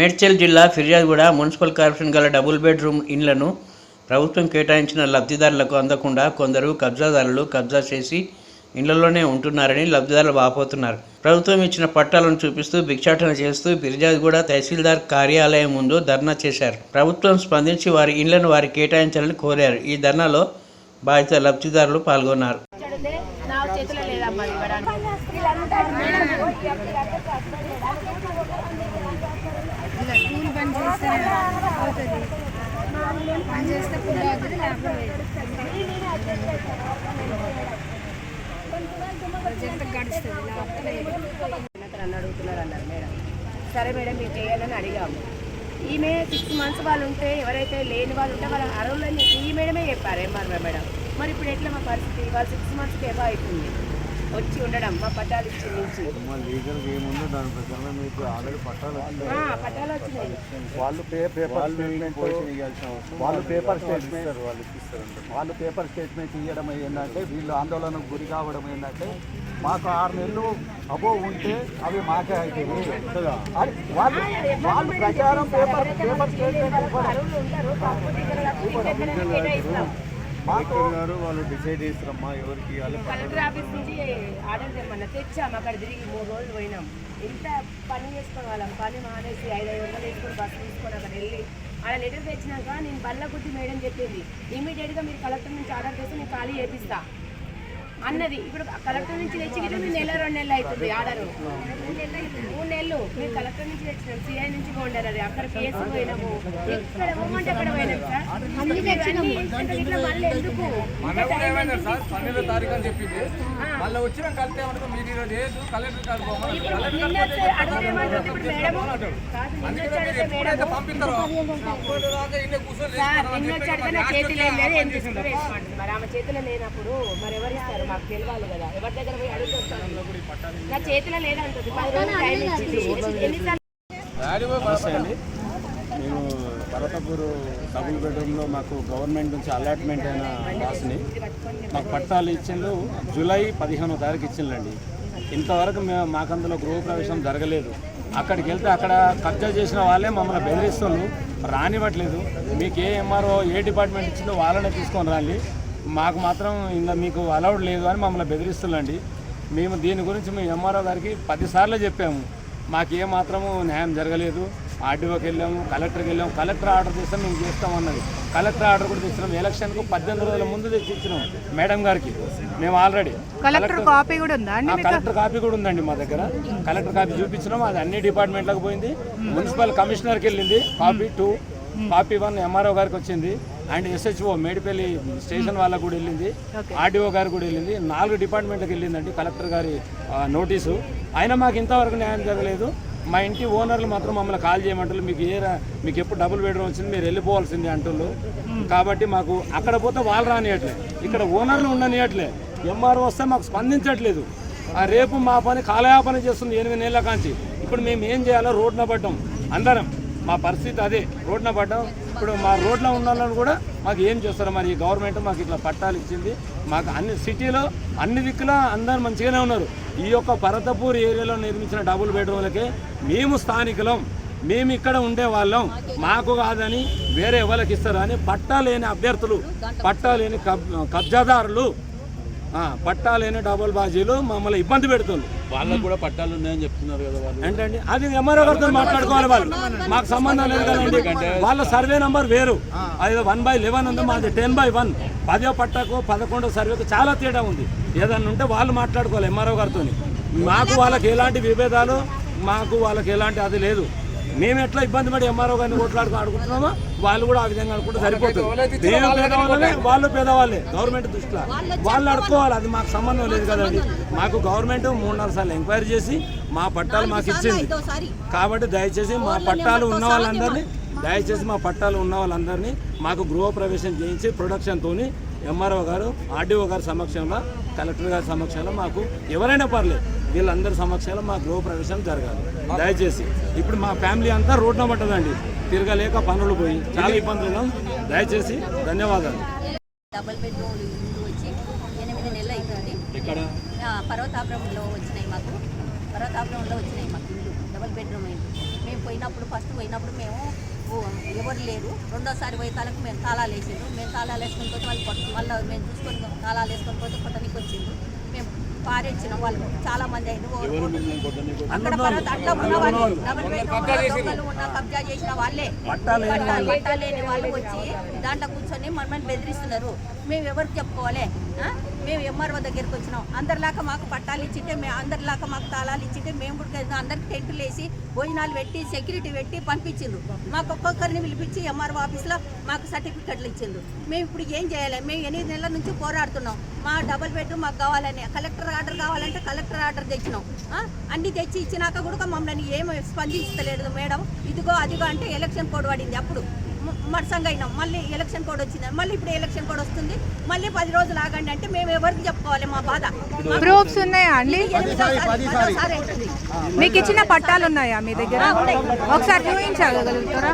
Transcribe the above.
మేడ్చల్ జిల్లా ఫిర్యాదుగూడ municipal corporation గల double bedroom ఇండ్లను ప్రభుత్వం కేటాయించిన లబ్ధిదారులకు అందకుండా కొందరు కబ్జాదారులు కబ్జా చేసి ఇండ్లలోనే ఉంటున్నారని లబ్ధిదారులు వాపోతున్నారు. ప్రభుత్వం ఇచ్చిన పట్టాలను చూపిస్తూ భిక్షాటన చేస్తూ ఫిర్యాదుగూడ తహసీల్దార్ కార్యాలయం ముందు ధర్నా చేశారు. ప్రభుత్వం స్పందించి వారి ఇండ్లను వారి కేటాయించాలని కోరారు. ఈ ధర్నాలో బాధిత లబ్ధిదారులు పాల్గొన్నారు. అడుగుతున్నారు మేడం. సరే మేడం మీరు చేయాలని అడిగాము. ఈమె 6 months వాళ్ళు ఉంటే ఎవరైతే లేని వాళ్ళు ఉంటే వాళ్ళ అర్హులని ఈ మేడమే చెప్పారు ఎంఆర్ఓ మేడం. మరి ఇప్పుడు ఎట్లా మా పరిస్థితి? వాళ్ళు 6 months ఏమో అవుతుంది వచ్చి ఉండడం మా పట్టాలు ఇచ్చి నుంచి పట్టాలు వచ్చినాయి. వాళ్ళు పేపర్ స్టేట్మెంట్ ఇవ్వడం ఏంటంటే వీళ్ళు ఆందోళనకు గురి కావడం ఏంటంటే మాకు 6 నెలలు అబో ఉంటే అవి మాకే అవుతాయి. వాళ్ళు ప్రచారం పేపర్ స్టేట్మెంట్ వాళ్ళు డిసైడ్ చేస్తారమ్మా ఎవరికి. కలెక్టర్ ఆఫీస్ నుంచి ఆర్డర్ తెమ్మన్నా తెచ్చాము. అక్కడ తిరిగి 3 రోజులు పోయినాం. ఇంత పని చేసుకుని వాళ్ళం పని మానేసి 500 వేసుకొని బస్సు తీసుకొని అక్కడ వెళ్ళి అలా లెటర్ తెచ్చినాక నేను బల్ల గుద్ది మేడం చెప్పింది ఇమీడియట్గా మీరు కలెక్టర్ నుంచి ఆర్డర్ చేస్తే నేను ఖాళీ చేపిస్తా అన్నది. ఇప్పుడు కలెక్టర్ నుంచి తెచ్చిగితే మీరు 1-2 నెలలు అవుతుంది. ఆర్డర్ 3 నెలలు మీరు కలెక్టర్ నుంచి తెచ్చినాం. సిఐ నుంచి పోండారు. అది అక్కడ కేసు పోయినాము. ఎక్కడ పోమంటే అక్కడ పోయినాం సార్. మళ్ళీ ఎందుకు చేతిలో మరి ఆమె చేతిలో లేనప్పుడు మరి ఎవరు ఇస్తారు? మాకు తెలియాలి కదా. ఎవరి దగ్గర పోయి అడుగుతాను. నా చేతిలో లేదంటుంది. 10 రోజులు టైం ఇచ్చింది. మేము పర్వతపూర్ డబుల్ బెడ్రూమ్లో మాకు గవర్నమెంట్ నుంచి అలాట్మెంట్ అయిన వాసుని మాకు పట్టాలు ఇచ్చిండ్రు. జూలై 15వ తారీఖు ఇచ్చిండ్రండి. ఇంతవరకు మాకు అందులో గృహప్రవేశం జరగలేదు. అక్కడికి వెళ్తే అక్కడ కబ్జా చేసిన వాళ్ళే మమ్మల్ని బెదిరిస్తున్నారు, రానివ్వట్లేదు. మీకు ఏ ఎంఆర్ఓ ఏ డిపార్ట్మెంట్ ఇచ్చిందో వాళ్ళనే తీసుకొని రండి, మాకు మాత్రం ఇంకా మీకు అలౌడ్ లేదు అని మమ్మల్ని బెదిరిస్తుందండి. మేము దీని గురించి మేము ఎంఆర్ఓ గారికి 10 సార్లు చెప్పాము. మాకు ఏమాత్రము న్యాయం జరగలేదు. ఆర్డీఓకి వెళ్ళాము, కలెక్టర్కి వెళ్ళాము. కలెక్టర్ ఆర్డర్ చేస్తాం మేము చేస్తామన్నది. కలెక్టర్ ఆర్డర్ కూడా తెచ్చినాం. ఎలక్షన్కు 18 రోజుల ముందు తెచ్చి ఇచ్చినాం మేడం గారికి. మేము ఆల్రెడీ కలెక్టర్ కాపీ కూడా ఉందండి మా దగ్గర. కలెక్టర్ కాపీ చూపించినాం. అది అన్ని డిపార్ట్మెంట్లకు పోయింది. మున్సిపల్ కమిషనర్కి వెళ్ళింది కాపీ 2, కాపీ 1 ఎంఆర్ఓ గారికి వచ్చింది. అండ్ ఎస్హెచ్ఓ మేడిపల్లి స్టేషన్ వాళ్ళకు కూడా వెళ్ళింది. ఆర్డీఓ గారు కూడా వెళ్ళింది. 4 డిపార్ట్మెంట్లకు వెళ్ళిందండి కలెక్టర్ గారి నోటీసు. అయినా మాకు ఇంతవరకు న్యాయం జరగలేదు. మా ఇంటి ఓనర్లు మాత్రం మమ్మల్ని కాల్ చేయమంటారు. మీకు ఎప్పుడు డబుల్ బెడ్రూమ్ వచ్చింది, మీరు వెళ్ళిపోవాల్సింది అంటున్నారు. కాబట్టి మాకు అక్కడ పోతే వాళ్ళు రానియట్లేదు, ఇక్కడ ఓనర్లు ఉండనియట్లే. ఎంఆర్ఓ వస్తే మాకు స్పందించట్లేదు. రేపు మా పని కాలయాపన చేస్తుంది 8 నెలల కాంచి. ఇప్పుడు మేము ఏం చేయాలో రోడ్డున పడ్డాం అందరం. మా పరిస్థితి అదే, రోడ్డున పడ్డాం. ఇప్పుడు మా రోడ్లో ఉన్న వాళ్ళని కూడా మాకు ఏం చేస్తారు మరి? ఈ గవర్నమెంట్ మాకు ఇట్లా పట్టాలు ఇచ్చింది. మాకు అన్ని సిటీలో అన్ని దిక్కులా అందరు మంచిగానే ఉన్నారు. ఈ యొక్క పర్వతపూర్ ఏరియాలో నిర్మించిన డబుల్ బెడ్రూమ్లకే మేము స్థానికులం, మేము ఇక్కడ ఉండే వాళ్ళం, మాకు కాదని వేరే ఎవరికి ఇస్తారు అని పట్టా లేని అభ్యర్థులు, పట్టా లేని కబ్జాదారులు, పట్టా లేని డబుల్ బాజీలు మమ్మల్ని ఇబ్బంది పెడుతుంది. వాళ్ళకు కూడా పట్టాలు ఉన్నాయని చెప్తున్నారు కదా వాళ్ళు. ఏంటండి అది ఎంఆర్ఓ గారితో మాట్లాడుకోవాలి. వాళ్ళు మాకు సంబంధం లేదు కదండి. వాళ్ళ సర్వే నెంబర్ వేరు. అది 1/11 ఉంది, మాది 10/1. 10వ పట్టాకు 11వ సర్వేకు చాలా తేడా ఉంది. ఏదన్నా ఉంటే వాళ్ళు మాట్లాడుకోవాలి ఎంఆర్ఓ గారితో. మాకు వాళ్ళకి ఎలాంటి విభేదాలు, మాకు వాళ్ళకి ఎలాంటి అది లేదు. మేము ఎట్లా ఇబ్బంది పడి ఎంఆర్ఓ గారిని అడుగుతున్నామో వాళ్ళు కూడా ఆ విధంగా అనుకుంటే సరిపోతుంది. మేము పేదవాళ్ళే, వాళ్ళు పేదవాళ్ళే. గవర్నమెంట్ దృష్టిలో వాళ్ళు అడుక్కోవాలి. అది మాకు సంబంధం లేదు కదండి. మాకు గవర్నమెంట్ 3-4 సార్లు ఎంక్వైరీ చేసి మా పట్టాలు మాకు ఇచ్చింది. కాబట్టి దయచేసి మా పట్టాలు ఉన్న వాళ్ళందరినీ మాకు గృహప్రవేశం చేయించి ప్రొడక్షన్తో ఎంఆర్ఓ గారు, ఆర్డీఓ గారి సమక్షంలో, కలెక్టర్ గారి సమక్షంలో మాకు ఎవరైనా పర్లేదు వీళ్ళందరి సమక్షంలో మా గృహప్రవేశం జరగాలి దయచేసి. ఇప్పుడు మా ఫ్యామిలీ అంతా రోడ్డున పట్టదండి, తిరగలేక పనులు పోయి చాలా ఇబ్బందులు. దయచేసి ధన్యవాదాలు. డబుల్ బెడ్రూమ్ వచ్చి 8 నెలలు అవుతుంది. ఇక్కడ పర్వతాపురంలో వచ్చినాయి మాకు ఇల్లు. డబుల్ బెడ్రూమ్ అయింది. మేము పోయినప్పుడు ఫస్ట్ పోయినప్పుడు మేము ఎవరు లేరు. రెండోసారి పోయే కాలకు మేము తాళాలు వేసిండ్రు. మేము తాళాలు వేసుకొని పోతే వాళ్ళు మళ్ళీ మేము చూసుకొని తాళాలు వేసుకొని పోతే కొట్టనికి వచ్చిండ్రు. మేము పారేచ్చినాం. వాళ్ళు చాలా మంది అయినారు. అక్కడ పర్వత అట్లా ఉన్న వాళ్ళు డబుల్ బెడ్రూమ్ ఉన్న కబ్జా చేసిన వాళ్ళే పట్టాలేని వాళ్ళు వచ్చి దాంట్లో కూర్చొని మనల్ని బెదిరిస్తున్నారు. మేము ఎవరికి చెప్పుకోవాలి? మేము ఎంఆర్ఓ దగ్గరికి వచ్చినాం. అందరిలాగా మాకు పట్టాలు ఇచ్చింటే అందరిలాగా మాకు తాళాలు ఇచ్చింటే మేము కూడా అందరికి టెంట్లు వేసి భోజనాలు పెట్టి సెక్యూరిటీ పెట్టి పంపించిండ్రు. మాకు ఒక్కొక్కరిని పిలిపించి ఎంఆర్ఓ ఆఫీస్లో మాకు సర్టిఫికెట్లు ఇచ్చిండ్రు. మేము ఇప్పుడు ఏం చేయాలి? మేము 8 నెలల నుంచి పోరాడుతున్నాం. మా డబుల్ బెడ్రూమ్ మాకు కావాలని కలెక్టర్ ఆర్డర్ కావాలంటే కలెక్టర్ ఆర్డర్ తెచ్చినాం. అన్ని తెచ్చి ఇచ్చినాక కూడా మమ్మల్ని ఏమి స్పందించలేదు మేడం. ఇదిగో అదిగో అంటే ఎలక్షన్ కోడ్ పడింది. అప్పుడు మరసంగా అయినాం. మళ్ళీ ఎలక్షన్ కోడ్ వచ్చింది. మళ్ళీ ఇప్పుడు ఎలక్షన్ కోడ్ వస్తుంది. మళ్ళీ 10 రోజులు ఆగండి అంటే మేము ఎవరికి చెప్పుకోవాలి మా బాధ? ప్రూఫ్స్ ఉన్నాయా అండి? 8వ అవుతుంది. మీకు ఇచ్చిన పట్టాలు ఉన్నాయా మీ దగ్గర? ఒకసారి చూపించగలుగుతారా?